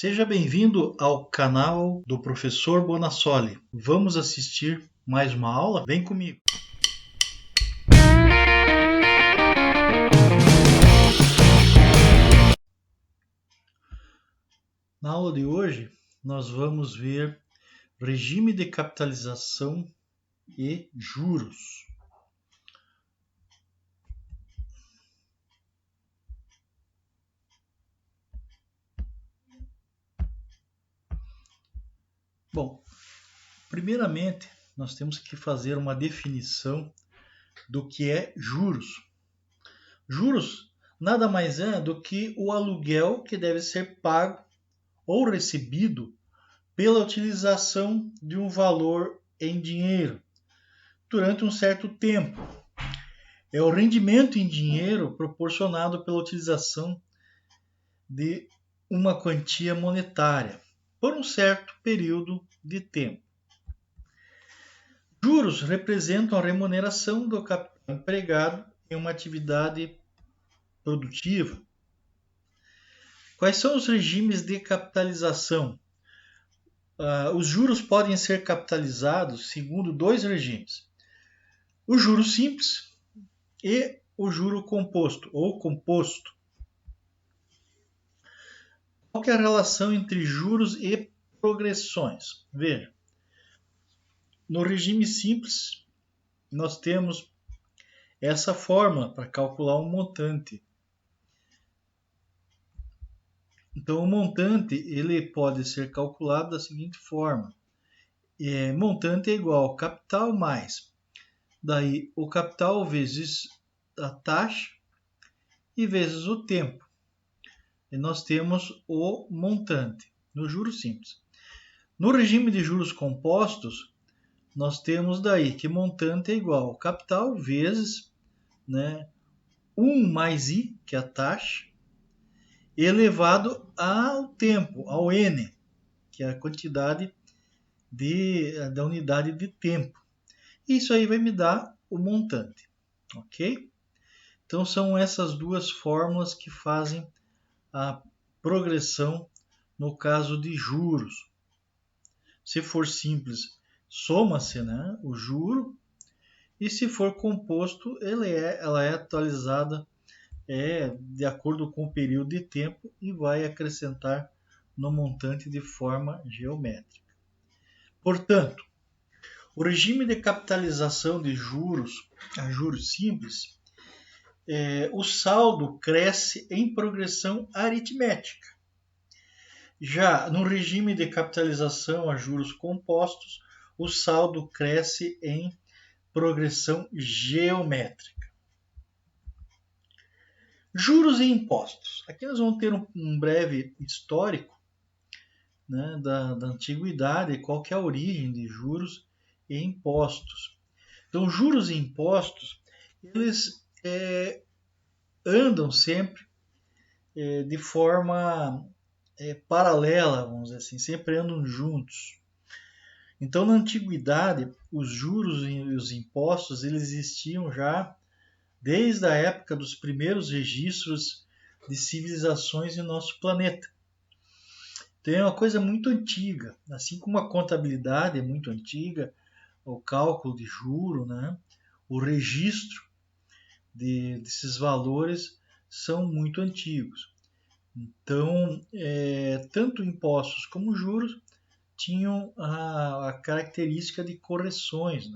Seja bem-vindo ao canal do Professor Bonassoli. Vamos assistir mais uma aula? Vem comigo! Na aula de hoje, nós vamos ver regime de capitalização e juros. Bom, primeiramente, nós temos que fazer uma definição do que é juros. Juros nada mais é do que o aluguel que deve ser pago ou recebido pela utilização de um valor em dinheiro durante um certo tempo. É o rendimento em dinheiro proporcionado pela utilização de uma quantia monetária por um certo período de tempo. Juros representam a remuneração do capital empregado em uma atividade produtiva. Quais são os regimes de capitalização? Os juros podem ser capitalizados segundo dois regimes: o juro simples e o juro composto ou composto. Qual que é a relação entre juros e progressões? Veja, no regime simples, nós temos essa fórmula para calcular um montante. Então, o montante ele pode ser calculado da seguinte forma: montante é igual ao capital mais, daí o capital vezes a taxa e vezes o tempo. E nós temos o montante no juro simples. No regime de juros compostos, nós temos daí que montante é igual ao capital vezes 1 mais I, que é a taxa, elevado ao tempo, ao N, que é a quantidade da unidade de tempo. Isso aí vai me dar o montante, ok? Então são essas duas fórmulas que fazem a progressão no caso de juros. Se for simples, soma-se o juro, e se for composto, ela é atualizada de acordo com o período de tempo e vai acrescentar no montante de forma geométrica. Portanto, o regime de capitalização de juros, a juros simples, o saldo cresce em progressão aritmética. Já no regime de capitalização a juros compostos, o saldo cresce em progressão geométrica. Juros e impostos. Aqui nós vamos ter um breve histórico da antiguidade, qual que é a origem de juros e impostos. Então, juros e impostos, eles andam sempre de forma paralela, vamos dizer assim, sempre andam juntos. Então, na antiguidade, os juros e os impostos eles existiam já desde a época dos primeiros registros de civilizações em nosso planeta. Então, é uma coisa muito antiga, assim como a contabilidade é muito antiga, o cálculo de juro, o registro desses valores são muito antigos. Então, tanto impostos como juros tinham a característica de correções.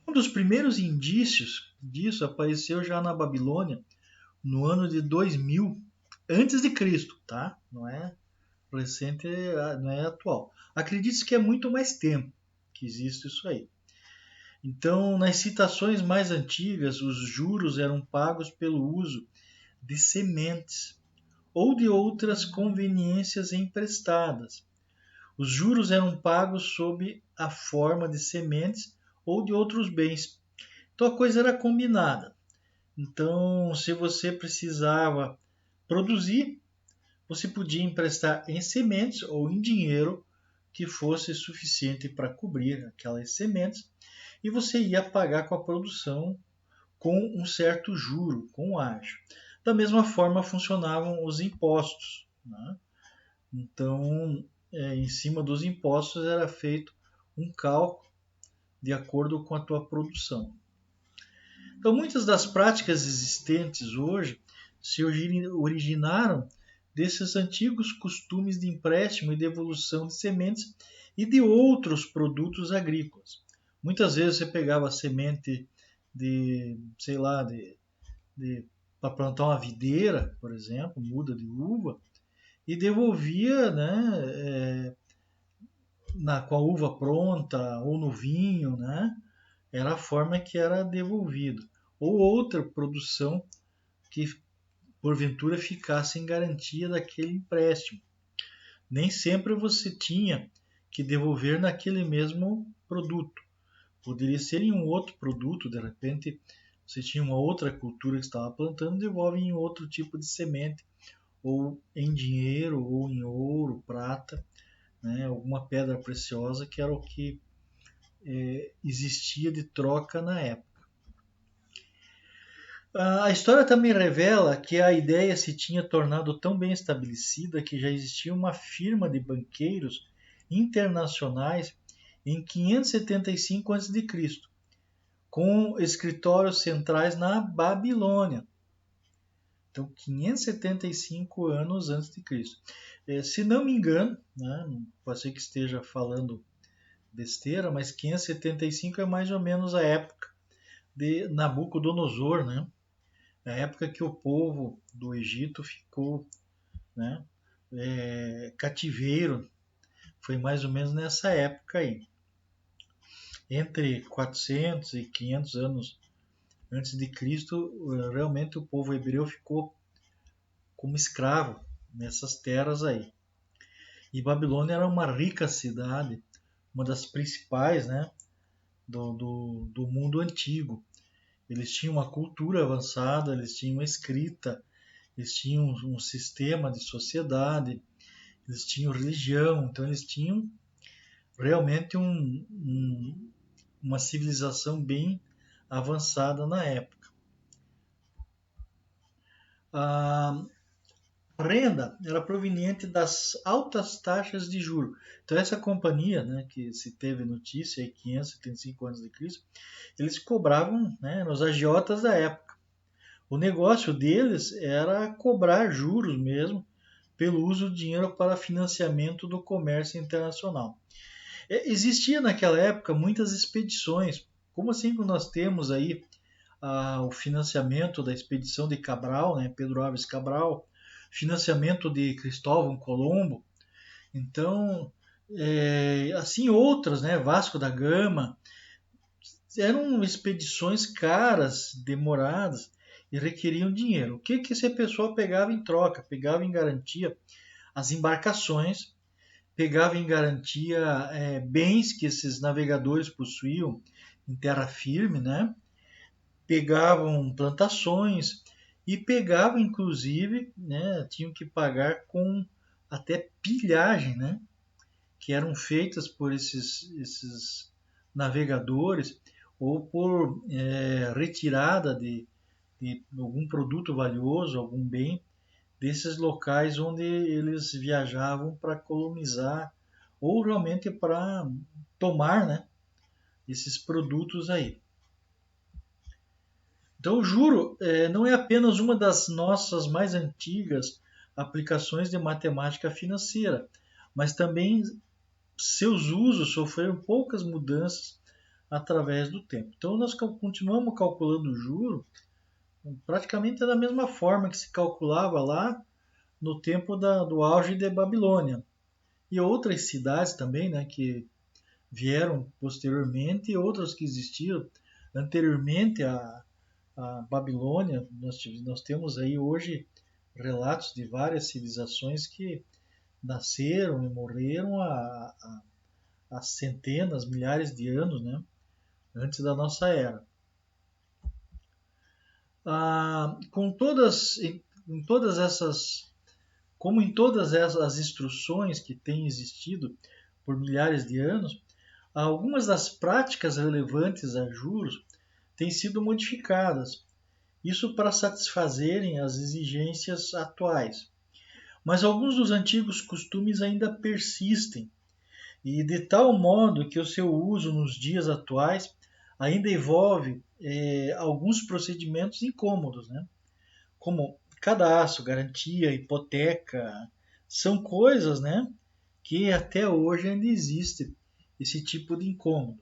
Um dos primeiros indícios disso apareceu já na Babilônia, no ano de 2000 antes de Cristo, tá? Não é recente, não é atual. Acredite que é muito mais tempo que existe isso aí. Então, nas citações mais antigas, os juros eram pagos pelo uso de sementes ou de outras conveniências emprestadas. Os juros eram pagos sob a forma de sementes ou de outros bens. Então, a coisa era combinada. Então, se você precisava produzir, você podia emprestar em sementes ou em dinheiro que fosse suficiente para cobrir aquelas sementes, e você ia pagar com a produção com um certo juro, com ágio. Da mesma forma funcionavam os impostos, né? Então, em cima dos impostos era feito um cálculo de acordo com a tua produção. Então, muitas das práticas existentes hoje se originaram desses antigos costumes de empréstimo e devolução de sementes e de outros produtos agrícolas. Muitas vezes você pegava semente de, sei lá, para plantar uma videira, por exemplo, muda de uva, e devolvia, né, com a uva pronta ou no vinho, né? Era a forma que era devolvido. Ou outra produção que porventura ficasse em garantia daquele empréstimo. Nem sempre você tinha que devolver naquele mesmo produto. Poderia ser em um outro produto, de repente você tinha uma outra cultura que estava plantando, devolve em outro tipo de semente, ou em dinheiro, ou em ouro, prata, né, alguma pedra preciosa, que era o que existia de troca na época. A história também revela que a ideia se tinha tornado tão bem estabelecida que já existia uma firma de banqueiros internacionais em 575 a.C., com escritórios centrais na Babilônia. Então, 575 anos antes de Cristo. Se não me engano, né, pode ser que esteja falando besteira, mas 575 é mais ou menos a época de Nabucodonosor, né? A época que o povo do Egito ficou, né, cativeiro, foi mais ou menos nessa época aí. Entre 400 e 500 anos antes de Cristo, realmente o povo hebreu ficou como escravo nessas terras aí. E Babilônia era uma rica cidade, uma das principais, né, do mundo antigo. Eles tinham uma cultura avançada, eles tinham escrita, eles tinham um sistema de sociedade, eles tinham religião, então eles tinham realmente uma civilização bem avançada na época. A renda era proveniente das altas taxas de juros. Então essa companhia, né, que se teve notícia em 575 a.C., eles cobravam, né, nos agiotas da época. O negócio deles era cobrar juros mesmo pelo uso do dinheiro para financiamento do comércio internacional. Existia naquela época muitas expedições, como assim que nós temos aí o financiamento da expedição de Cabral, né, Pedro Álvares Cabral, financiamento de Cristóvão Colombo. Então, assim outras, né, Vasco da Gama, eram expedições caras, demoradas e requeriam dinheiro. O que esse pessoal pegava em troca? Pegava em garantia as embarcações, pegava em garantia bens que esses navegadores possuíam em terra firme, né? Pegavam plantações e pegavam, inclusive, né, tinham que pagar com até pilhagem, né? Que eram feitas por esses navegadores ou por retirada de algum produto valioso, algum bem, desses locais onde eles viajavam para colonizar ou realmente para tomar, né, esses produtos aí. Então, o juro não é apenas uma das nossas mais antigas aplicações de matemática financeira, mas também seus usos sofreram poucas mudanças através do tempo. Então, nós continuamos calculando o juro praticamente da mesma forma que se calculava lá no tempo do auge de Babilônia. E outras cidades também, né, que vieram posteriormente e outras que existiram anteriormente a Babilônia. Nós temos aí hoje relatos de várias civilizações que nasceram e morreram há centenas, milhares de anos, né, antes da nossa era. Como em todas essas instruções que têm existido por milhares de anos, algumas das práticas relevantes a juros têm sido modificadas isso para satisfazerem as exigências atuais. Mas alguns dos antigos costumes ainda persistem, e de tal modo que o seu uso nos dias atuais ainda envolve alguns procedimentos incômodos, né? Como cadastro, garantia, hipoteca, são coisas, né, que até hoje ainda existe esse tipo de incômodo.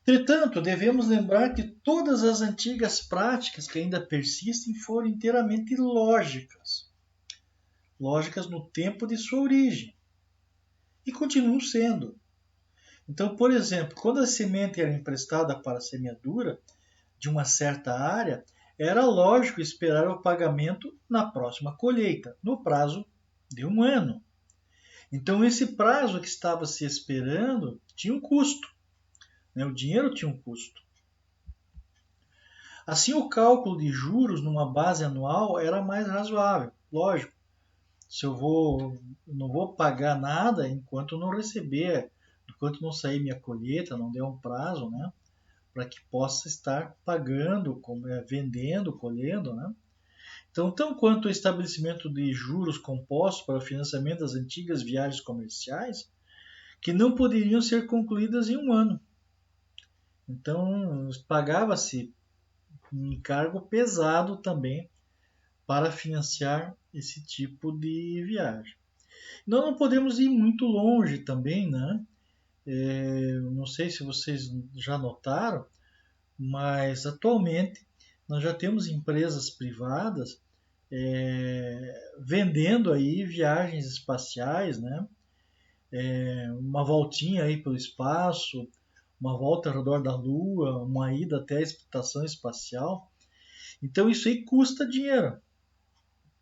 Entretanto, devemos lembrar que todas as antigas práticas que ainda persistem foram inteiramente lógicas, lógicas no tempo de sua origem, e continuam sendo. Então, por exemplo, quando a semente era emprestada para a semeadura de uma certa área, era lógico esperar o pagamento na próxima colheita, no prazo de um ano. Então, esse prazo que estava se esperando tinha um custo, né? O dinheiro tinha um custo. Assim, o cálculo de juros numa base anual era mais razoável. Lógico, se não vou pagar nada enquanto não receber, enquanto não sair minha colheita, não der um prazo, né? Para que possa estar pagando, vendendo, colhendo, né? Então, tão quanto o estabelecimento de juros compostos para o financiamento das antigas viagens comerciais, que não poderiam ser concluídas em um ano. Então, pagava-se um encargo pesado também para financiar esse tipo de viagem. Nós não podemos ir muito longe também, né? Não sei se vocês já notaram, mas atualmente nós já temos empresas privadas vendendo aí viagens espaciais, né? Uma voltinha aí pelo espaço, uma volta ao redor da Lua, uma ida até a estação espacial. Então isso aí custa dinheiro.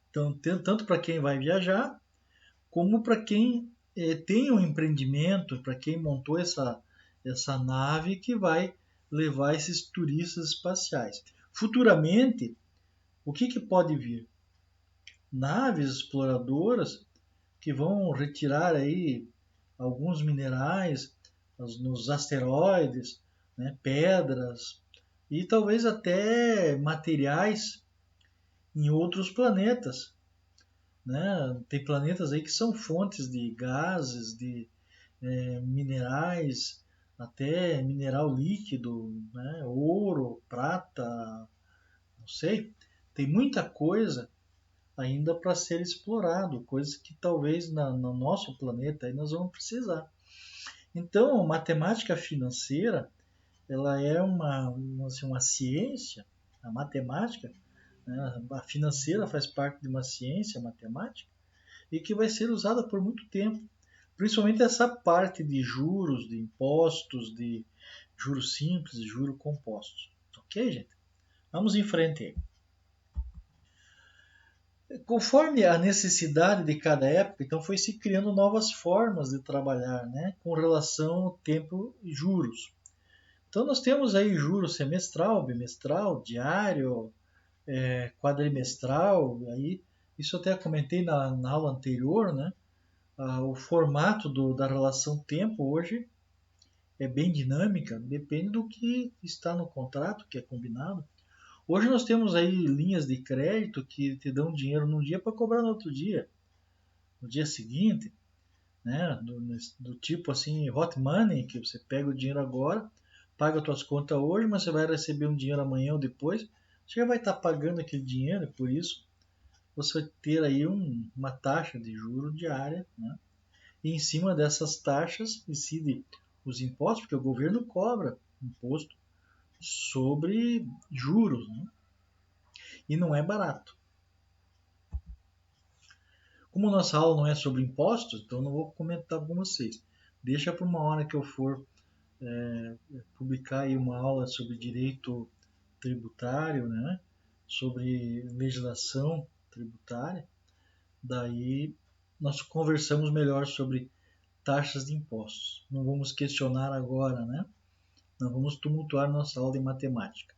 Então, tanto para quem vai viajar, como para quem tem um empreendimento, para quem montou essa nave que vai levar esses turistas espaciais. Futuramente, o que pode vir? Naves exploradoras que vão retirar aí alguns minerais nos asteroides, né, pedras e talvez até materiais em outros planetas. Né? Tem planetas aí que são fontes de gases, de minerais, até mineral líquido, né? Ouro, prata, não sei. Tem muita coisa ainda para ser explorado, coisas que talvez no nosso planeta aí nós vamos precisar. Então, a matemática financeira, ela é uma ciência, a matemática, né? A financeira faz parte de uma ciência matemática e que vai ser usada por muito tempo. Principalmente essa parte de juros, de impostos, de juros simples e juros compostos. Ok, gente? Vamos em frente aí. Conforme a necessidade de cada época, então foi se criando novas formas de trabalhar, né, com relação ao tempo e juros. Então nós temos aí juros semestral, bimestral, diário, quadrimestral, aí isso eu até comentei na aula anterior, né? O formato da relação tempo hoje é bem dinâmica, depende do que está no contrato, que é combinado. Hoje nós temos aí linhas de crédito que te dão dinheiro num dia para cobrar no outro dia, no dia seguinte, né? Do tipo assim, hot money, que você pega o dinheiro agora, paga suas contas hoje, mas você vai receber um dinheiro amanhã ou depois, você já vai estar pagando aquele dinheiro, e por isso você vai ter aí uma taxa de juro diária, né? E em cima dessas taxas incide os impostos, porque o governo cobra imposto sobre juros, né? E não é barato. Como nossa aula não é sobre impostos, então não vou comentar com vocês. Deixa para uma hora que eu for publicar aí uma aula sobre direito tributário, né? Sobre legislação tributária. Daí nós conversamos melhor sobre taxas de impostos. Não vamos questionar agora, né? Não vamos tumultuar nossa aula de matemática.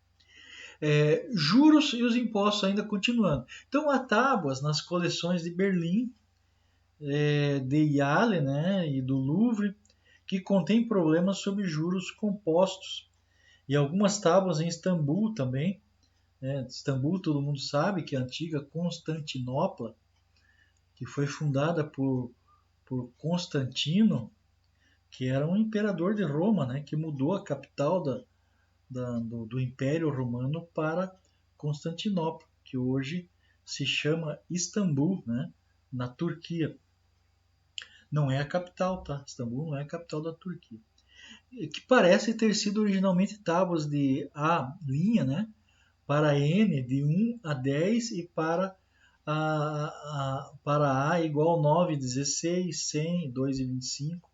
Juros e os impostos ainda continuando. Então, há tábuas nas coleções de Berlim, de Yale, né, e do Louvre, que contém problemas sobre juros compostos. E algumas tábuas em Istambul também, Istambul, todo mundo sabe que é a antiga Constantinopla, que foi fundada por Constantino, que era um imperador de Roma, né, que mudou a capital do Império Romano para Constantinopla, que hoje se chama Istambul, né, na Turquia. Não é a capital, tá? Istambul não é a capital da Turquia. Que parece ter sido originalmente tábuas de A', né, para N de 1 a 10 e para A igual 9, 16, 100, 2 e 25.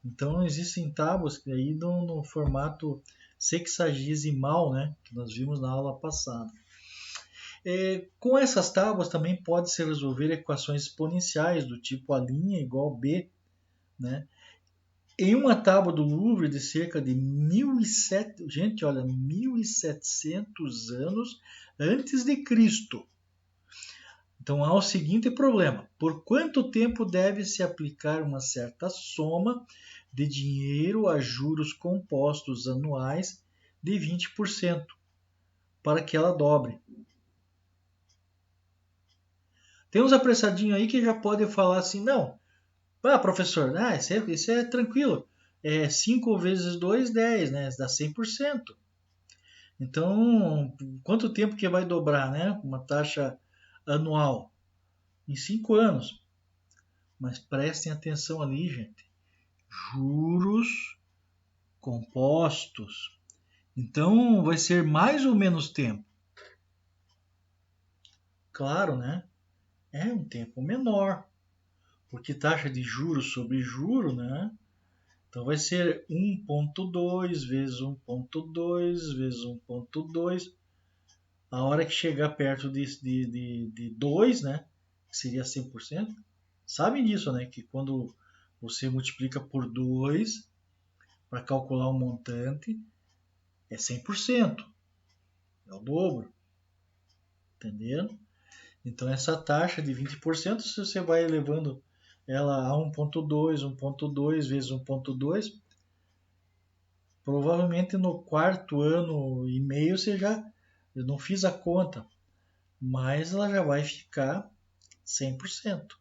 Então existem tábuas aí no formato sexagesimal, né, que nós vimos na aula passada. Com essas tábuas também pode-se resolver equações exponenciais do tipo A' igual B, né? Em uma tábua do Louvre de cerca de 1.700 anos antes de Cristo. Então há o seguinte problema: por quanto tempo deve-se aplicar uma certa soma de dinheiro a juros compostos anuais de 20% para que ela dobre? Tem uns apressadinhos aí que já podem falar assim: não, professor, isso é tranquilo. 5 vezes 2, 10, né? Dá 100%. Então, quanto tempo que vai dobrar, né? Uma taxa anual? Em 5 anos. Mas prestem atenção ali, gente. Juros compostos. Então, vai ser mais ou menos tempo? Claro, né? É um tempo menor. Porque taxa de juros sobre juro, né? Então vai ser 1,2 vezes 1,2 vezes 1,2. A hora que chegar perto de 2, né? Que seria 100%. Sabem disso, né? Que quando você multiplica por 2 para calcular um montante, é 100%. É o dobro. Entendendo? Então essa taxa de 20%, se você vai elevando ela a 1,2 vezes 1,2, provavelmente no quarto ano e meio eu não fiz a conta, mas ela já vai ficar 100%.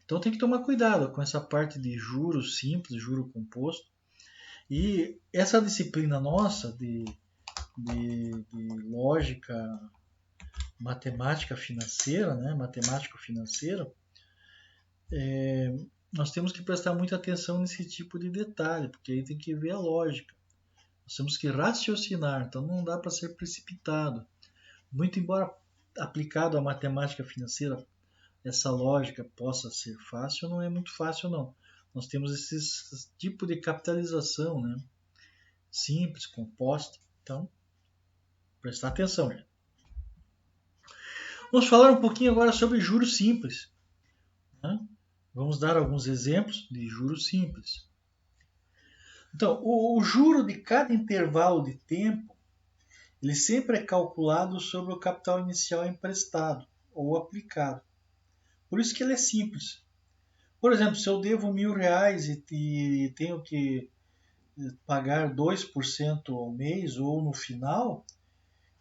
Então tem que tomar cuidado com essa parte de juros simples, juro composto. E essa disciplina nossa de lógica matemática financeira, né, matemático financeiro, nós temos que prestar muita atenção nesse tipo de detalhe, porque aí tem que ver a lógica. Nós temos que raciocinar, então não dá para ser precipitado. Muito embora aplicado à matemática financeira, essa lógica possa ser fácil, não é muito fácil não. Nós temos esse tipo de capitalização, né? Simples, composta. Então, prestar atenção, gente. Vamos falar um pouquinho agora sobre juros simples, né? Vamos dar alguns exemplos de juros simples. Então, o juro de cada intervalo de tempo, ele sempre é calculado sobre o capital inicial emprestado ou aplicado. Por isso que ele é simples. Por exemplo, se eu devo R$ 1.000 e tenho que pagar 2% ao mês ou no final,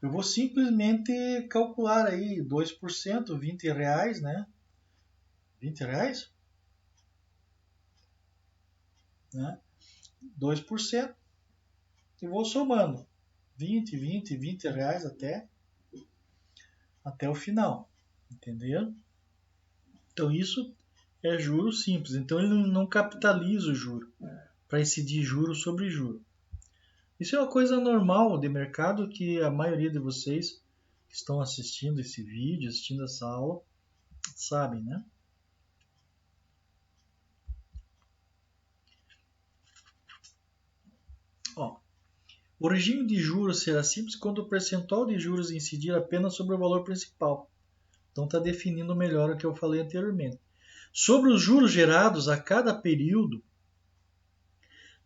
eu vou simplesmente calcular aí 2%, R$ 20, né? R$ 20? Né? 2% e vou somando 20 reais até o final, entendeu? Então isso é juro simples. Então ele não capitaliza o juro para incidir juro sobre juro. Isso é uma coisa normal de mercado que a maioria de vocês que estão assistindo esse vídeo, assistindo essa aula, sabem, né? Ó, o regime de juros será simples quando o percentual de juros incidir apenas sobre o valor principal. Então está definindo melhor o que eu falei anteriormente. Sobre os juros gerados a cada período,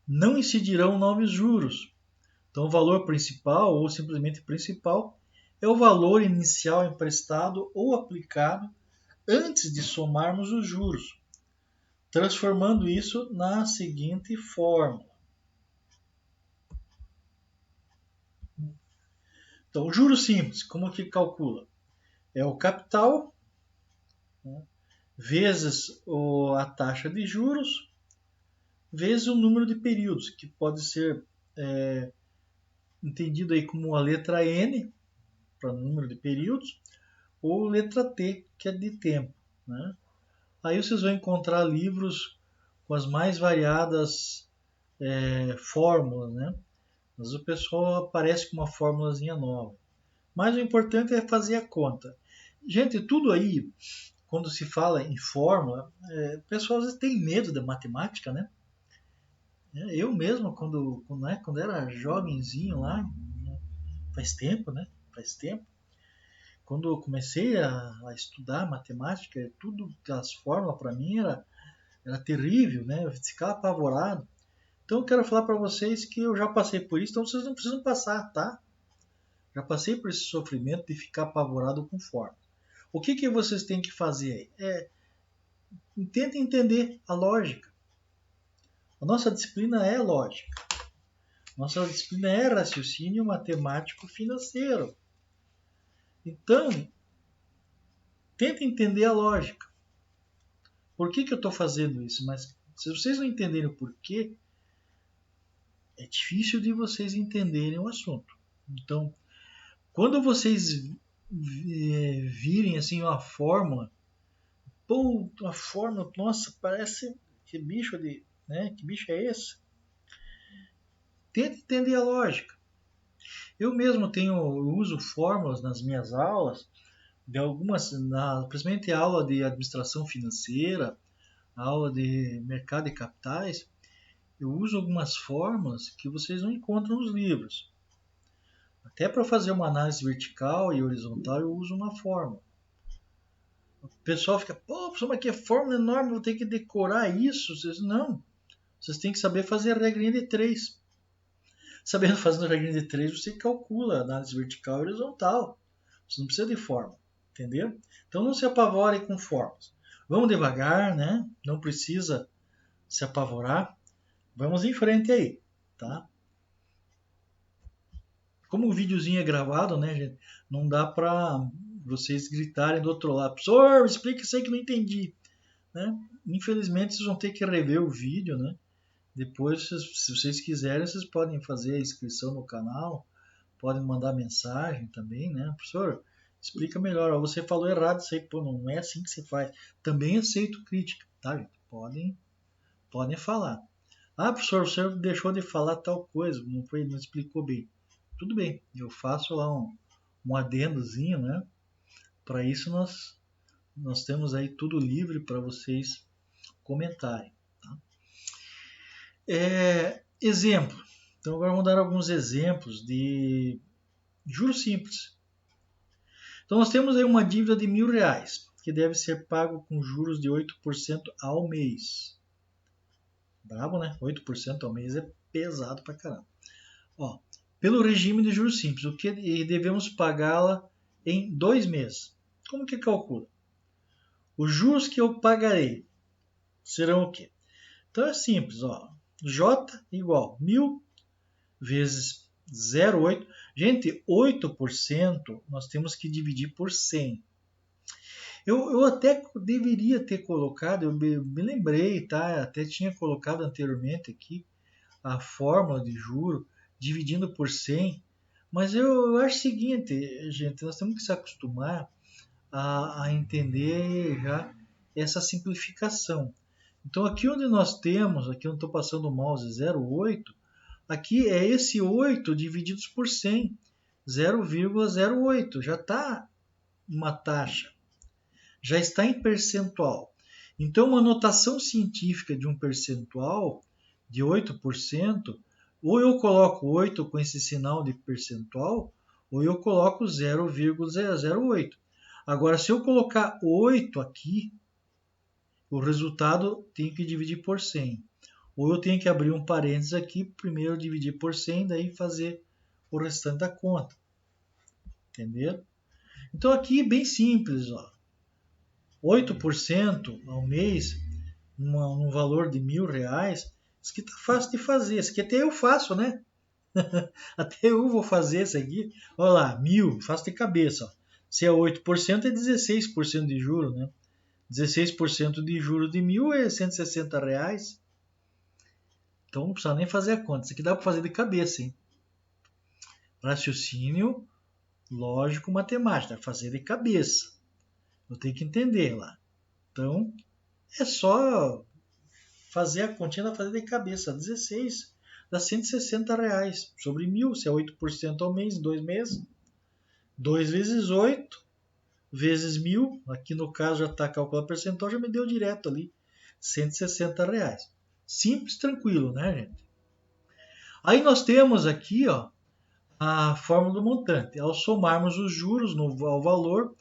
não incidirão novos juros. Então o valor principal ou simplesmente principal é o valor inicial emprestado ou aplicado antes de somarmos os juros, transformando isso na seguinte fórmula. Então, o juros simples, como que calcula? É o capital, né, vezes a taxa de juros, vezes o número de períodos, que pode ser entendido aí como a letra N, para número de períodos, ou letra T, que é de tempo. Né? Aí vocês vão encontrar livros com as mais variadas fórmulas, né? Mas o pessoal aparece com uma fórmulazinha nova. Mas o importante é fazer a conta. Gente, tudo aí, quando se fala em fórmula, o pessoal às vezes tem medo da matemática, né? Eu mesmo, quando era jovenzinho lá, faz tempo, né? Faz tempo. Quando eu comecei a estudar matemática, tudo, as fórmulas para mim era terrível, né? Eu ficava apavorado. Então eu quero falar para vocês que eu já passei por isso, então vocês não precisam passar, tá? Já passei por esse sofrimento de ficar apavorado com fórmula. O que vocês têm que fazer aí? Tentem entender a lógica. A nossa disciplina é lógica. Nossa disciplina é raciocínio matemático financeiro. Então, tenta entender a lógica. Por que eu estou fazendo isso? Mas se vocês não entenderem o porquê, é difícil de vocês entenderem o assunto. Então, quando vocês virem assim uma fórmula, uma fórmula, nossa, parece que bicho né? Que bicho é esse? Tenta entender a lógica. Eu mesmo uso fórmulas nas minhas aulas, de algumas, principalmente a aula de administração financeira, a aula de mercado de capitais, eu uso algumas fórmulas que vocês não encontram nos livros. Até para fazer uma análise vertical e horizontal eu uso uma fórmula. O pessoal fica, pô, professor, mas que fórmula enorme, vou ter que decorar isso. Não, vocês têm que saber fazer a regrinha de 3. Sabendo fazer a regrinha de 3, você calcula a análise vertical e horizontal. Você não precisa de fórmula, entendeu? Então não se apavore com fórmulas. Vamos devagar, né? Não precisa se apavorar. Vamos em frente aí, tá? Como o videozinho é gravado, né, gente? Não dá para vocês gritarem do outro lado. Professor, explica isso aí que não entendi. Né? Infelizmente, vocês vão ter que rever o vídeo, né? Depois, se vocês quiserem, vocês podem fazer a inscrição no canal, podem mandar mensagem também, né? Professor, explica melhor. Você falou errado isso aí, pô, não é assim que se faz. Também aceito crítica, tá, gente? Podem falar. Ah, professor, o senhor deixou de falar tal coisa, não explicou bem. Tudo bem, eu faço lá um adendozinho, né? Para isso nós temos aí tudo livre para vocês comentarem. Tá? Exemplo. Então agora vamos dar alguns exemplos de juros simples. Então nós temos aí uma dívida de R$1.000 que deve ser pago com juros de 8% ao mês. Bravo, né? 8% ao mês é pesado pra caramba. Ó, pelo regime de juros simples, o que devemos pagá-la em 2 meses. Como que calcula? Os juros que eu pagarei serão o quê? Então é simples, ó. J igual 1.000 vezes 0,8. Gente, 8% nós temos que dividir por 100. Eu até deveria ter colocado, eu me lembrei, tá? Até tinha colocado anteriormente aqui a fórmula de juro dividindo por 100. Mas eu acho o seguinte, gente, nós temos que se acostumar a entender já essa simplificação. Então aqui onde nós temos, aqui onde estou passando o mouse 0,8, aqui é esse 8 divididos por 100, 0,08, já está uma taxa, já está em percentual. Então uma notação científica de um percentual de 8%, ou eu coloco 8 com esse sinal de percentual, ou eu coloco 0,008. Agora, se eu colocar 8 aqui, o resultado tem que dividir por 100. Ou eu tenho que abrir um parênteses aqui, primeiro dividir por 100, daí fazer o restante da conta. Entendeu? Então aqui é bem simples. Ó. 8% ao mês, um valor de R$1.000, isso aqui tá fácil de fazer. Isso aqui até eu faço, né? Até eu vou fazer isso aqui. Olha lá, 1.000, faço de cabeça. Ó. Se é 8%, é 16% de juros, né? 16% de juros de 1.000 é R$ 160. Então não precisa nem fazer a conta. Isso aqui dá para fazer de cabeça, hein? Raciocínio lógico matemático, fazer de cabeça. Eu tenho que entender lá. Então é só fazer a continha da fazer de cabeça. 16 dá R$ 160 sobre 1.000, se é 8% ao mês, em 2 meses. 2 vezes 8 vezes 1.000, aqui no caso já está calculado percentual, já me deu direto ali, R$ 160. Simples, tranquilo, né, gente? Aí nós temos aqui, ó, a fórmula do montante. Ao somarmos os juros ao valor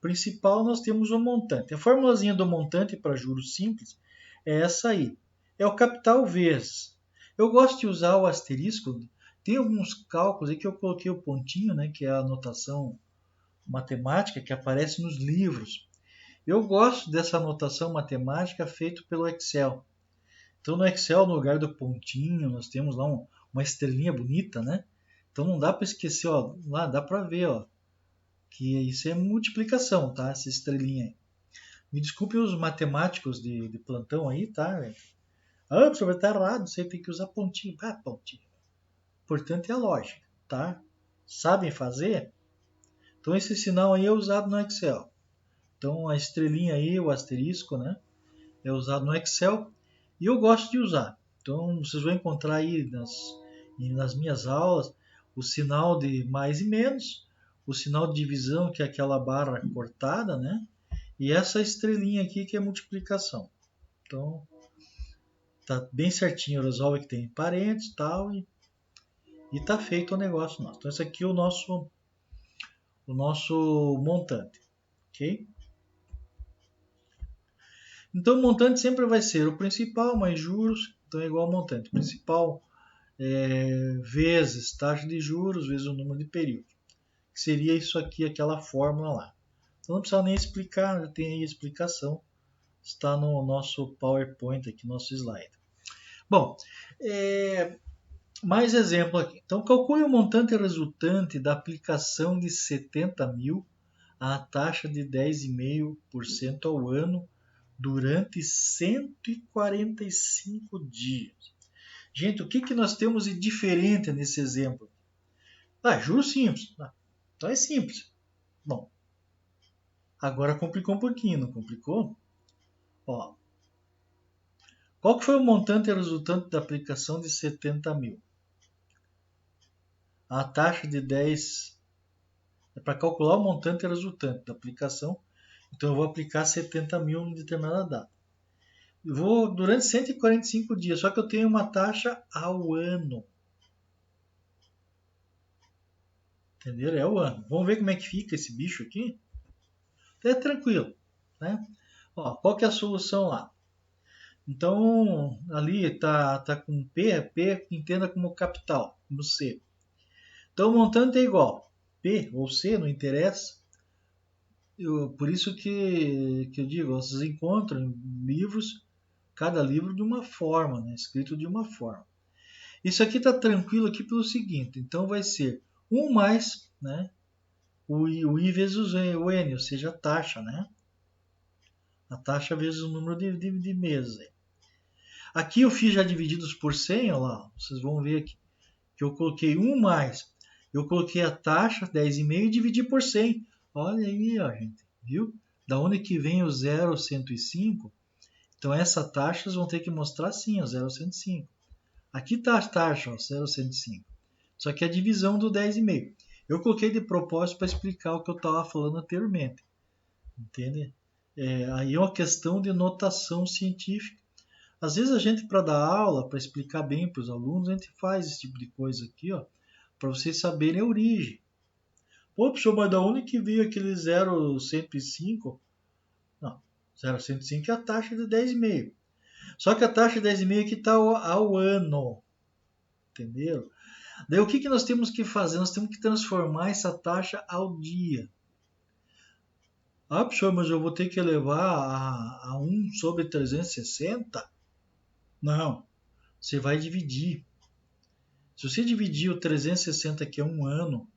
principal, nós temos o montante. A formulazinha do montante para juros simples é essa aí. É o capital vezes. Eu gosto de usar o asterisco. Tem alguns cálculos aí que eu coloquei o pontinho, né, que é a anotação matemática que aparece nos livros. Eu gosto dessa anotação matemática feita pelo Excel. Então no Excel, no lugar do pontinho, nós temos lá uma estrelinha bonita, né? Então não dá para esquecer, ó, lá dá para ver, ó, que isso é multiplicação, tá? Essa estrelinha aí. Me desculpe os matemáticos de plantão aí, tá? Ah, professor, vai estar errado, você tem que usar pontinho. Ah, pontinho. O importante é a lógica, tá? Sabem fazer? Então esse sinal aí é usado no Excel. Então a estrelinha aí, o asterisco, né? É usado no Excel e eu gosto de usar. Então vocês vão encontrar aí nas minhas aulas o sinal de mais e menos, o sinal de divisão, que é aquela barra cortada, né? E essa estrelinha aqui que é multiplicação. Então tá bem certinho, resolve que tem parênteses e tal, e tá feito o negócio nosso. Então esse aqui é o nosso montante, ok? Então o montante sempre vai ser o principal mais juros, então é igual ao montante. Principal vezes taxa de juros vezes o número de períodos. Que seria isso aqui, aquela fórmula lá. Então não precisa nem explicar, já tem aí a explicação. Está no nosso PowerPoint aqui, nosso slide. Bom, mais exemplo aqui. Então calcule o montante resultante da aplicação de 70.000 à taxa de 10,5% ao ano durante 145 dias. Gente, o que nós temos de diferente nesse exemplo? Juros simples. Então é simples. Bom, agora complicou um pouquinho, não complicou? Ó, qual que foi o montante resultante da aplicação de 70.000? A taxa de 10 é para calcular o montante resultante da aplicação. Então eu vou aplicar 70.000 em determinada data. Eu vou durante 145 dias, só que eu tenho uma taxa ao ano. Entenderam? É o ano. Vamos ver como é que fica esse bicho aqui? É tranquilo, né? Ó, qual que é a solução lá? Então, ali tá com P entenda como capital, como C. Então, o montante é igual. P ou C, não interessa. Por isso que eu digo, vocês encontram livros, cada livro de uma forma, né? Escrito de uma forma. Isso aqui está tranquilo aqui pelo seguinte, então vai ser 1 mais, né? O I vezes o N, ou seja, a taxa, né? A taxa vezes o número de meses. Aqui eu fiz já divididos por 100, olha lá, vocês vão ver aqui, que eu coloquei 1 mais, eu coloquei a taxa, 10,5 e dividi por 100. Olha aí, ó, gente, viu? Da onde que vem o 0,105? Então essas taxas vão ter que mostrar sim, o 0,105. Aqui está a taxa, ó, 0,105. Só que é a divisão do 10,5. Eu coloquei de propósito para explicar o que eu estava falando anteriormente. Entende? Aí é uma questão de notação científica. Às vezes a gente, para dar aula, para explicar bem para os alunos, a gente faz esse tipo de coisa aqui, ó, para vocês saberem a origem. Pô, professor, mas da onde que veio aquele 0,105? Não, 0,105 é a taxa de 10,5. Só que a taxa de 10,5 aqui está ao ano. Entenderam? Daí o que nós temos que fazer? Nós temos que transformar essa taxa ao dia. Ah, professor, mas eu vou ter que elevar a 1 sobre 360? Não, você vai dividir. Se você dividir o 360, que é um ano,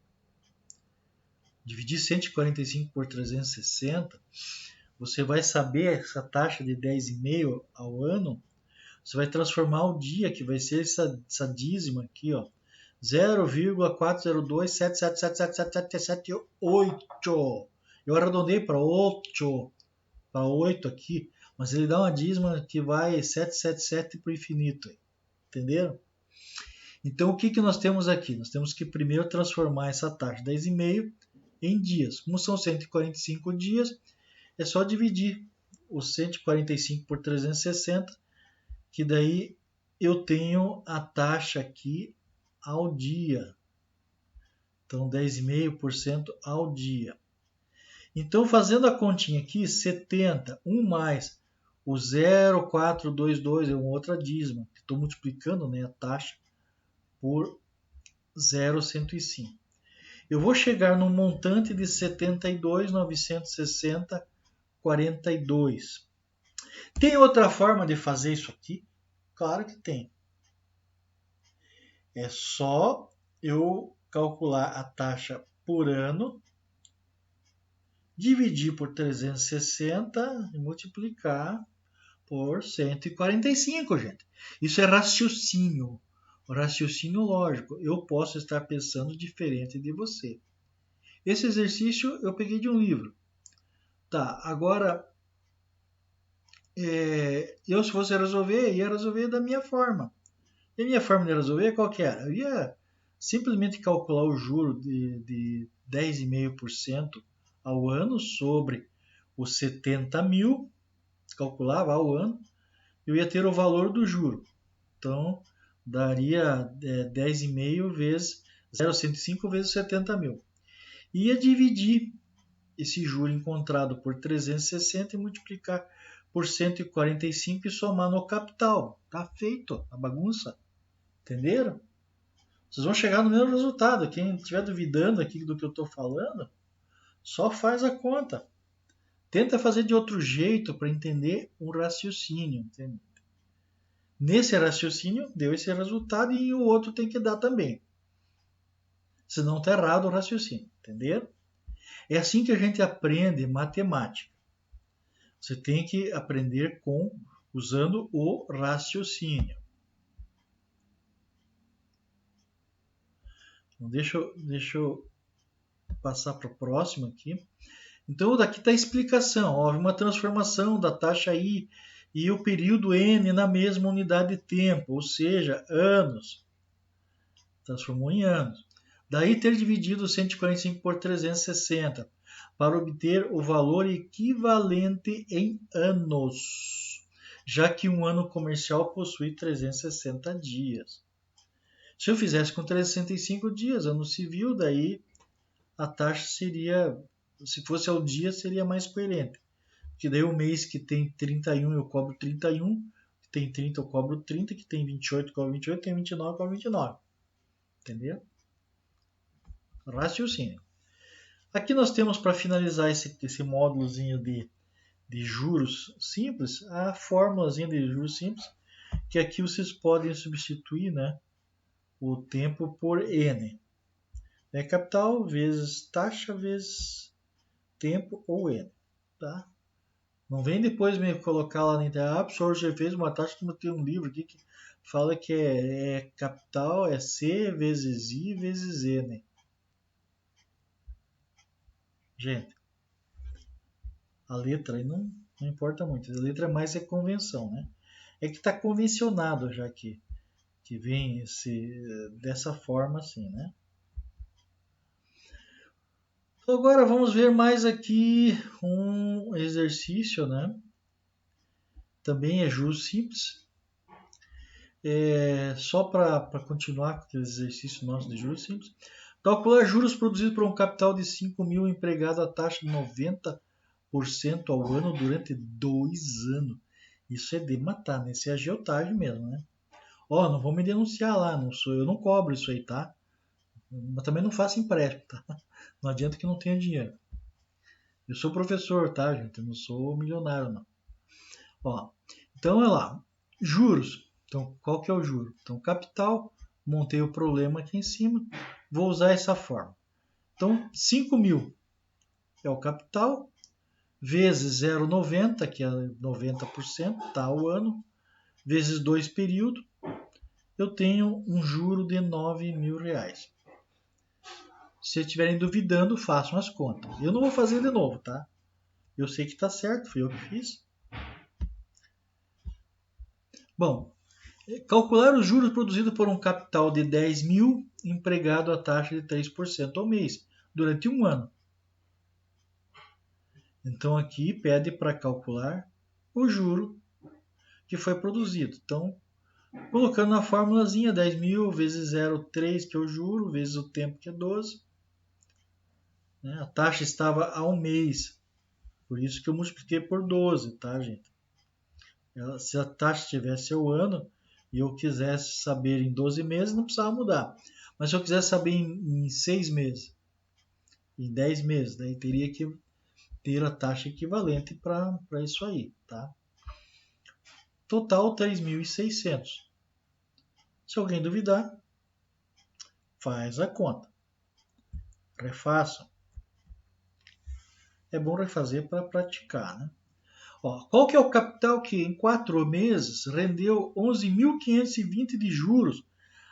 dividir 145 por 360, você vai saber essa taxa de 10,5 ao ano. Você vai transformar o dia, que vai ser essa dízima aqui, ó, 0,402777778. Eu arredondei para 8, aqui, mas ele dá uma dízima que vai 777 para o infinito. Entenderam? Então, o que nós temos aqui? Nós temos que primeiro transformar essa taxa 10,5 em dias. Como são 145 dias, é só dividir os 145 por 360, que daí eu tenho a taxa aqui ao dia. Então, 10,5% ao dia. Então, fazendo a continha aqui, 70, 1 mais o 0,422 é uma outra dízima. Estou multiplicando, né, a taxa por 0,105. Eu vou chegar no montante de 72.960,42. Tem outra forma de fazer isso aqui? Claro que tem. É só eu calcular a taxa por ano, dividir por 360 e multiplicar por 145, gente. Isso é raciocínio. Raciocínio lógico. Eu posso estar pensando diferente de você. Esse exercício eu peguei de um livro. Tá, agora, eu se fosse resolver, ia resolver da minha forma. E a minha forma de resolver qual que era? Eu ia simplesmente calcular o juro de 10,5% ao ano sobre os 70 mil, calculava ao ano, eu ia ter o valor do juro. Então, daria 10,5 vezes 0,105 vezes 70 mil. Ia dividir esse juro encontrado por 360 e multiplicar por 145 e somar no capital. Tá feito a bagunça. Entenderam? Vocês vão chegar no mesmo resultado. Quem estiver duvidando aqui do que eu estou falando, só faz a conta. Tenta fazer de outro jeito para entender o raciocínio. Entende? Nesse raciocínio, deu esse resultado e o outro tem que dar também. Senão está errado o raciocínio. Entenderam? É assim que a gente aprende matemática. Você tem que aprender usando o raciocínio. Então, deixa eu passar para o próximo aqui. Então, daqui está a explicação. Houve uma transformação da taxa I e o período N na mesma unidade de tempo, ou seja, anos. Transformou em anos. Daí ter dividido 145 por 360 para obter o valor equivalente em anos, já que um ano comercial possui 360 dias. Se eu fizesse com 365 dias, ano civil, daí a taxa seria, se fosse ao dia, seria mais coerente. Porque daí o mês que tem 31 eu cobro 31, que tem 30 eu cobro 30, que tem 28 eu cobro 28, que tem 29 eu cobro 29. Entendeu? Raciocínio. Aqui nós temos, para finalizar esse módulozinho de juros simples, a fórmulazinha de juros simples, que aqui vocês podem substituir, né, o tempo por N. É capital vezes taxa vezes tempo ou N. Tá? Não vem depois me colocar lá na internet, o professor já fez uma taxa, como tem um livro aqui que fala que é capital, é C vezes I vezes N. Gente, a letra aí não importa muito. A letra mais é convenção, né? É que está convencionado já que vem dessa forma assim, né? Então agora vamos ver mais aqui um exercício, né? Também é juros simples. Só para continuar com aquele exercício nosso de juros simples. Calcular juros produzidos por um capital de 5 mil empregado a taxa de 90% ao ano durante 2 anos. Isso é de matar, né? Isso é agiotagem mesmo, né? Ó, não vão me denunciar lá, eu não cobro isso aí, tá? Mas também não faço empréstimo, tá? Não adianta que não tenha dinheiro. Eu sou professor, tá, gente? Eu não sou milionário, não. Ó, então, olha lá. Juros. Então, qual que é o juro? Então, capital montei o problema aqui em cima, vou usar essa forma. Então, 5.000 é o capital, vezes 0,90, que é 90%, tá, o ano, vezes 2 períodos, eu tenho um juro de R$9.000. Se estiverem duvidando, façam as contas. Eu não vou fazer de novo, tá? Eu sei que está certo, fui eu que fiz. Bom, calcular os juros produzidos por um capital de 10.000 empregado a taxa de 3% ao mês, durante um ano. Então aqui pede para calcular o juro que foi produzido. Então, colocando na formulazinha 10.000 vezes 0,3, que é o juro, vezes o tempo, que é 12. Né? A taxa estava a um mês, por isso que eu multipliquei por 12, tá, gente? Se a taxa tivesse ao ano e eu quisesse saber em 12 meses, não precisava mudar. Mas se eu quisesse saber em 6 meses, em 10 meses, daí teria que ter a taxa equivalente para isso aí, tá? Total 3.600. Se alguém duvidar, faz a conta. Refaçam. É bom refazer para praticar, né? Ó, qual que é o capital que em 4 meses rendeu 11.520 de juros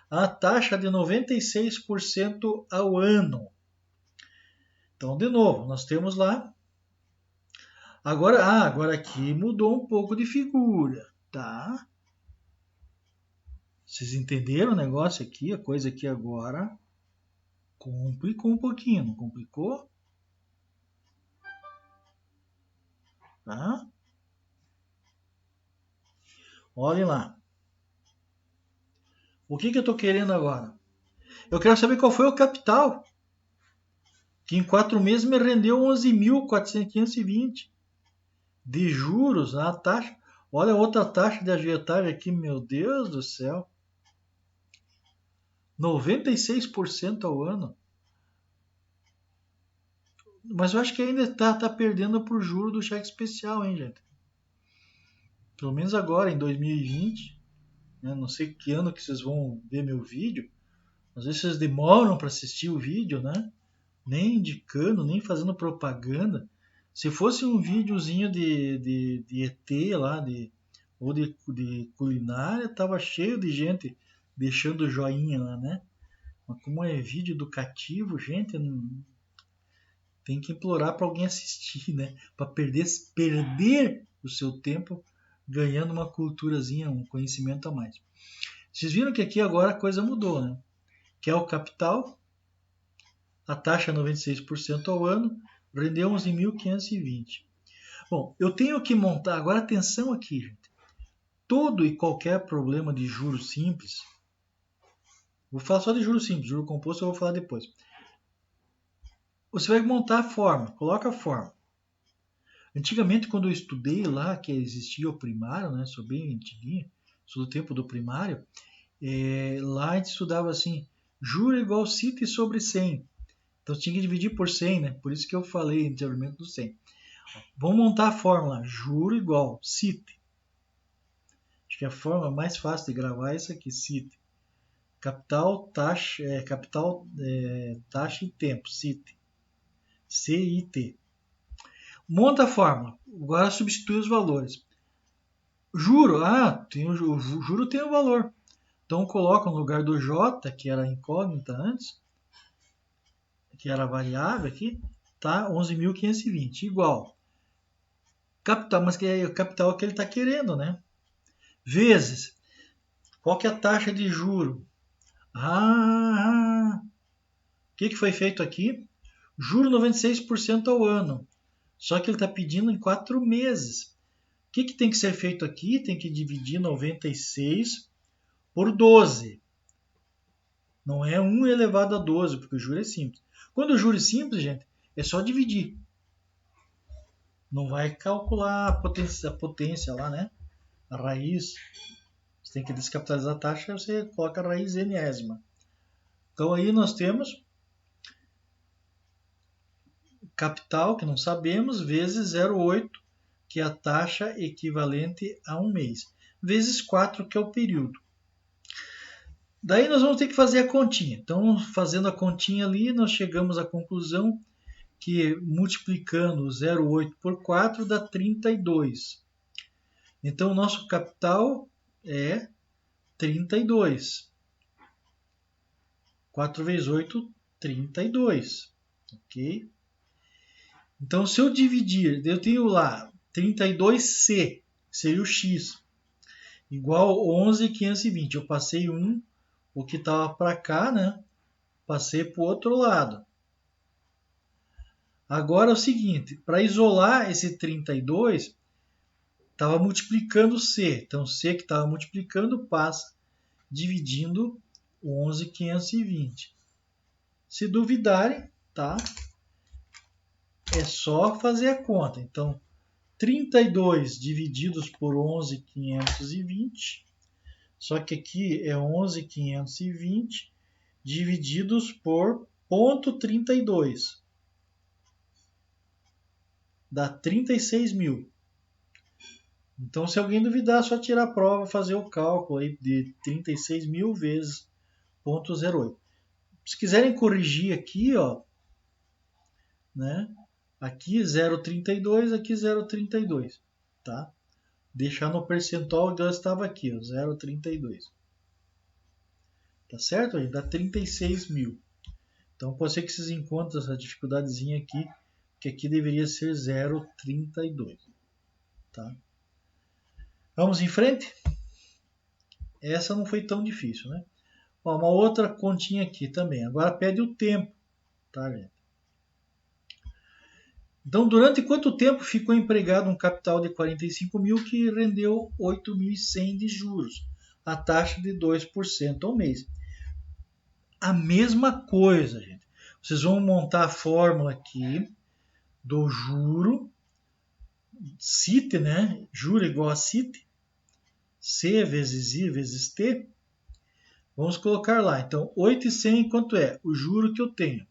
a taxa de 96% ao ano? Então, de novo, nós temos lá. Agora aqui mudou um pouco de figura, tá? Vocês entenderam o negócio aqui? A coisa aqui agora complicou um pouquinho, não complicou? Tá? Olhem lá. O que eu estou querendo agora? Eu quero saber qual foi o capital que em 4 meses me rendeu 11.420 de juros na taxa. Olha outra taxa de agiotagem aqui, meu Deus do céu. 96% ao ano. Mas eu acho que ainda tá perdendo pro juro do cheque especial, hein, gente? Pelo menos agora, em 2020. Né? Não sei que ano que vocês vão ver meu vídeo. Às vezes vocês demoram para assistir o vídeo, né? Nem indicando, nem fazendo propaganda. Se fosse um videozinho de ET lá, ou de culinária, tava cheio de gente deixando joinha lá, né? Mas como é vídeo educativo, gente, tem que implorar para alguém assistir, né? Para perder o seu tempo ganhando uma culturazinha, um conhecimento a mais. Vocês viram que aqui agora a coisa mudou, né? Que é o capital, a taxa 96% ao ano, rendeu 11.520. Bom, eu tenho que montar, agora atenção aqui, gente. Todo e qualquer problema de juros simples, vou falar só de juros simples, juro composto eu vou falar depois. Você vai montar a forma, coloca a forma. Antigamente, quando eu estudei lá, que existia o primário, né, sou bem antiguinho, sou do tempo do primário, lá a gente estudava assim, juro igual CIT sobre 100. Então tinha que dividir por 100, né? Por isso que eu falei anteriormente do 100. Vamos montar a fórmula, juro igual CIT. Acho que a forma mais fácil de gravar é essa aqui, CIT. Capital, taxa, taxa e tempo, CIT. CIT. Monta a fórmula. Agora substitui os valores. Juro, o juro tem um valor. Então coloca no lugar do J, que era incógnita antes, que era variável aqui, tá? 11.520, igual. Capital, mas que é o capital que ele está querendo, né? Vezes. Qual que é a taxa de juro? O que foi feito aqui? Juro 96% ao ano. Só que ele está pedindo em 4 meses. O que tem que ser feito aqui? Tem que dividir 96 por 12. Não é 1 elevado a 12, porque o juro é simples. Quando o juro é simples, gente, é só dividir. Não vai calcular a potência lá, né? A raiz. Você tem que descapitalizar a taxa, você coloca a raiz enésima. Então aí nós temos capital, que não sabemos, vezes 0,8, que é a taxa equivalente a um mês, vezes 4, que é o período. Daí nós vamos ter que fazer a continha. Então, fazendo a continha ali, nós chegamos à conclusão que multiplicando 0,8 por 4 dá 32. Então, o nosso capital é 32. 4 vezes 8, 32. Ok? Então, se eu dividir, eu tenho lá 32C, que seria o x, igual 11.520. Eu passei o que estava para cá, né? Passei para o outro lado. Agora é o seguinte, para isolar esse 32, estava multiplicando C. Então, C que estava multiplicando passa dividindo o 11.520. Se duvidarem, tá? É só fazer a conta. Então, 32 divididos por 11.520, só que aqui é 11.520 divididos por 0,32. Dá 36.000. Então, se alguém duvidar, é só tirar a prova, fazer o cálculo aí de 36.000 vezes 0,08. Se quiserem corrigir aqui, ó, né? Aqui 0,32, aqui 0,32, tá? Deixar no percentual que eu estava aqui, ó, 0,32. Tá certo? Aí dá 36.000. Então pode ser que vocês encontrem essa dificuldadezinha aqui, que aqui deveria ser 0,32, tá? Vamos em frente? Essa não foi tão difícil, né? Ó, uma outra continha aqui também. Agora pede o tempo, tá, gente? Então, durante quanto tempo ficou empregado um capital de 45.000 que rendeu 8.100 de juros, a taxa de 2% ao mês? A mesma coisa, gente. Vocês vão montar a fórmula aqui do juro, CIT, né? Juro igual a CIT, C vezes I vezes T. Vamos colocar lá. Então, 8.100 quanto é? O juro que eu tenho.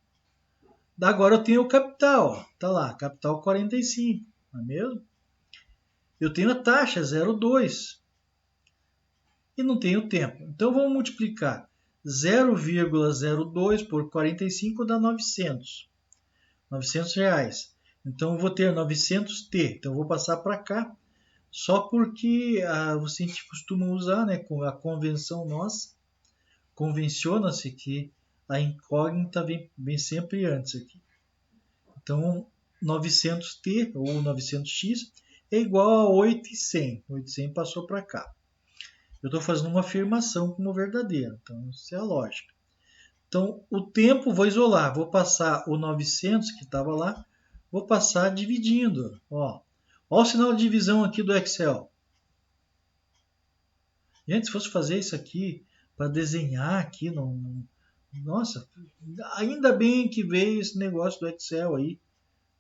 Agora eu tenho o capital. Tá lá, capital 45, não é mesmo? Eu tenho a taxa 0,2 e não tenho tempo. Então vamos multiplicar 0,02 por 45 dá 900. 900 reais. Então eu vou ter 900T. Então eu vou passar para cá só porque você costuma usar, né, com a convenção nossa, convenciona-se que a incógnita vem sempre antes aqui. Então, 900T ou 900X é igual a 8.100. 8.100 passou para cá. Eu estou fazendo uma afirmação como verdadeira. Então, isso é a lógica. Então, o tempo vou isolar. Vou passar o 900 que estava lá, vou passar dividindo. Ó o sinal de divisão aqui do Excel. Gente, se fosse fazer isso aqui para desenhar aqui, nossa, ainda bem que veio esse negócio do Excel aí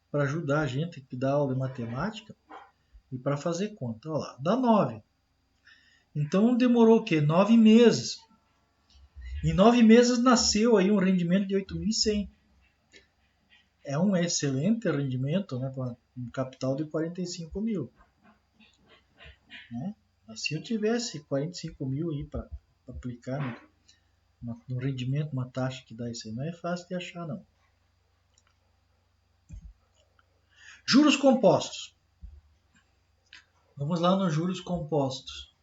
para ajudar a gente que dá aula de matemática e para fazer conta. Olha lá, dá 9. Então demorou o quê? 9 meses. Em 9 meses nasceu aí um rendimento de 8.100. É um excelente rendimento, né, com um capital de 45.000. Né? Se eu tivesse 45.000 aí para aplicar no rendimento, uma taxa que dá isso aí, não é fácil de achar, não. Juros compostos. Vamos lá nos juros compostos.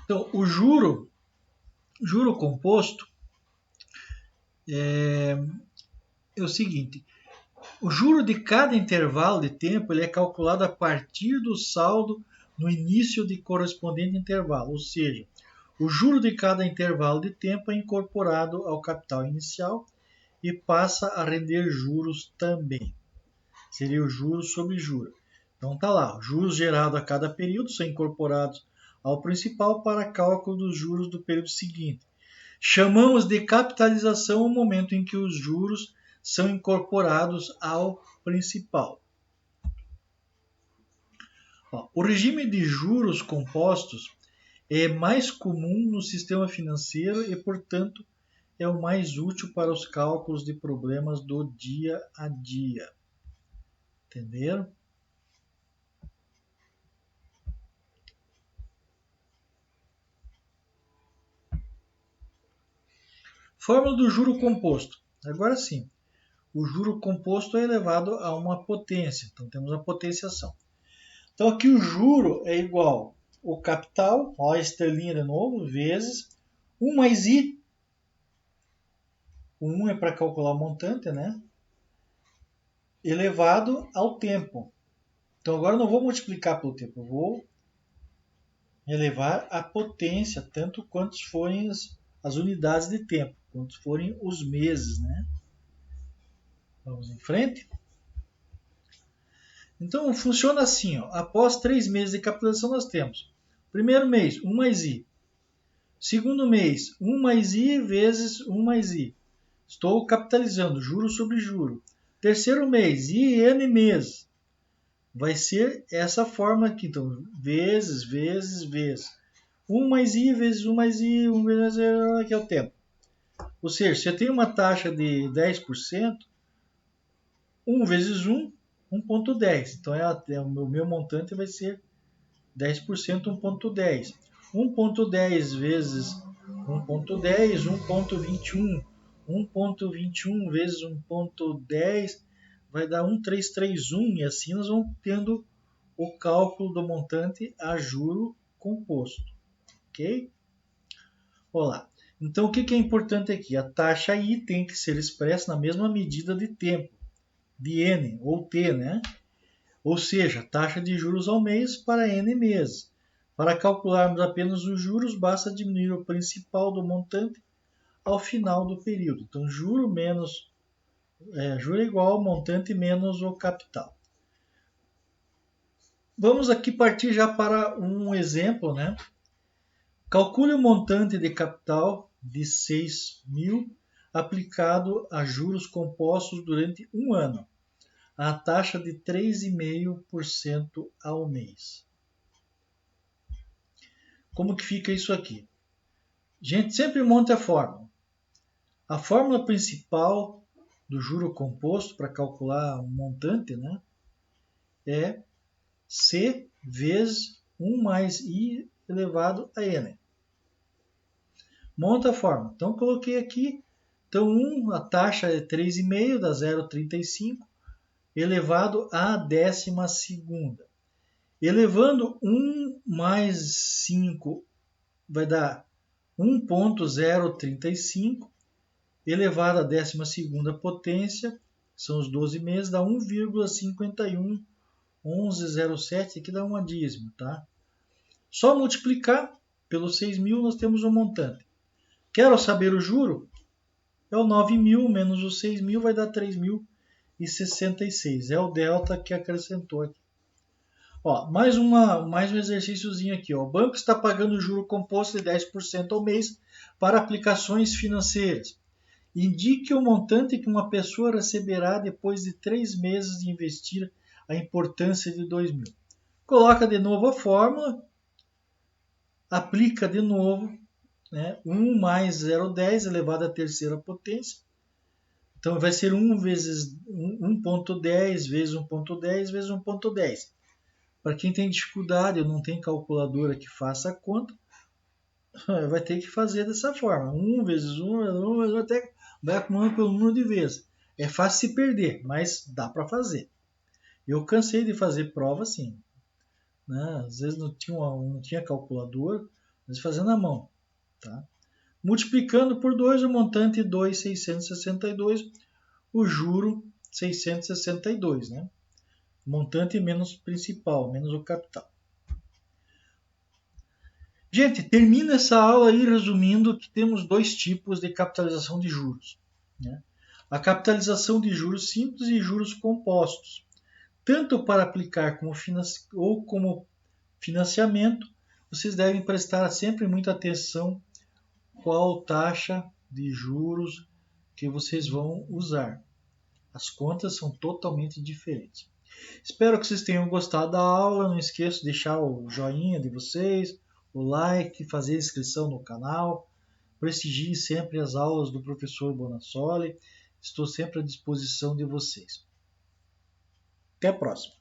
Então, o juro composto é o seguinte: o juro de cada intervalo de tempo ele é calculado a partir do saldo no início de correspondente intervalo, ou seja, o juro de cada intervalo de tempo é incorporado ao capital inicial e passa a render juros também. Seria o juros sobre juros. Então tá lá, juros gerados a cada período são incorporados ao principal para cálculo dos juros do período seguinte. Chamamos de capitalização o momento em que os juros são incorporados ao principal. O regime de juros compostos é mais comum no sistema financeiro e, portanto, é o mais útil para os cálculos de problemas do dia a dia. Entenderam? Fórmula do juro composto. Agora sim, o juro composto é elevado a uma potência. Então temos a potenciação. Então aqui o juro é igual ao capital, ó, a estrelinha de novo, vezes 1 mais I. O 1 é para calcular o montante, né? Elevado ao tempo. Então agora eu não vou multiplicar pelo tempo, eu vou elevar a potência, tanto quantos forem as unidades de tempo, quantos forem os meses, né? Vamos em frente. Então funciona assim, ó. Após 3 meses de capitalização nós temos, primeiro mês, 1 mais I. Segundo mês, 1 mais I vezes 1 mais I. Estou capitalizando, juro sobre juro. Terceiro mês, IN meses. Vai ser essa fórmula aqui, então, vezes, vezes, vezes. 1 mais I vezes 1 mais I, 1 vezes, aqui é o tempo. Ou seja, se eu tenho uma taxa de 10%, 1 vezes 1, 1,10. Então, o meu montante vai ser 10%, 1,10. 1,10 vezes 1,10, 1,21. 1,21 vezes 1,10 vai dar 1,331 e assim nós vamos tendo o cálculo do montante a juro composto. Ok? Olá. Então, o que é importante aqui? A taxa I tem que ser expressa na mesma medida de tempo, de N ou T, né? Ou seja, taxa de juros ao mês para N meses. Para calcularmos apenas os juros, basta diminuir o principal do montante ao final do período. Então, juro é igual ao montante menos o capital. Vamos aqui partir já para um exemplo, né? Calcule o montante de capital de 6.000 aplicado a juros compostos durante um ano, a taxa de 3,5% ao mês. Como que fica isso aqui? Gente, sempre monta a fórmula. A fórmula principal do juro composto para calcular o montante, né, é C vezes 1 mais I elevado a N. Monta a fórmula. Então, coloquei aqui. Então, a taxa é 3,5, dá 0,35, elevado à 12ª. Elevando 1 mais 5 vai dar 1,035, elevado à 12ª potência, são os 12 meses, dá 1,511107, aqui dá uma dízima, tá? Só multiplicar pelos 6.000 nós temos um montante. Quero saber o juro? É o 9.000 menos os 6.000 vai dar 3.066. É o delta que acrescentou aqui. Ó, mais um exercíciozinho aqui. Ó. O banco está pagando juro composto de 10% ao mês para aplicações financeiras. Indique o montante que uma pessoa receberá depois de 3 meses de investir a importância de 2.000. Coloca de novo a fórmula, aplica de novo, né? 1 mais 0,10 elevado à terceira potência. Então vai ser 1 vezes 1,10 vezes 1,10 vezes 1,10. Para quem tem dificuldade ou não tem calculadora que faça a conta, vai ter que fazer dessa forma. 1 vezes 1, até vai acumulando pelo número de vezes. É fácil se perder, mas dá para fazer. Eu cansei de fazer prova assim. Né? Às vezes não tinha calculadora, mas fazendo na mão. Tá? Multiplicando por 2 o montante 2,662, o juro 662, né? Montante menos principal, menos o capital. Gente, termina essa aula aí resumindo que temos dois tipos de capitalização de juros. Né? A capitalização de juros simples e juros compostos. Tanto para aplicar como financiamento, vocês devem prestar sempre muita atenção qual taxa de juros que vocês vão usar. As contas são totalmente diferentes. Espero que vocês tenham gostado da aula. Não esqueça de deixar o joinha de vocês, o like, fazer inscrição no canal. Prestigiem sempre as aulas do professor Bonassoli. Estou sempre à disposição de vocês. Até a próxima.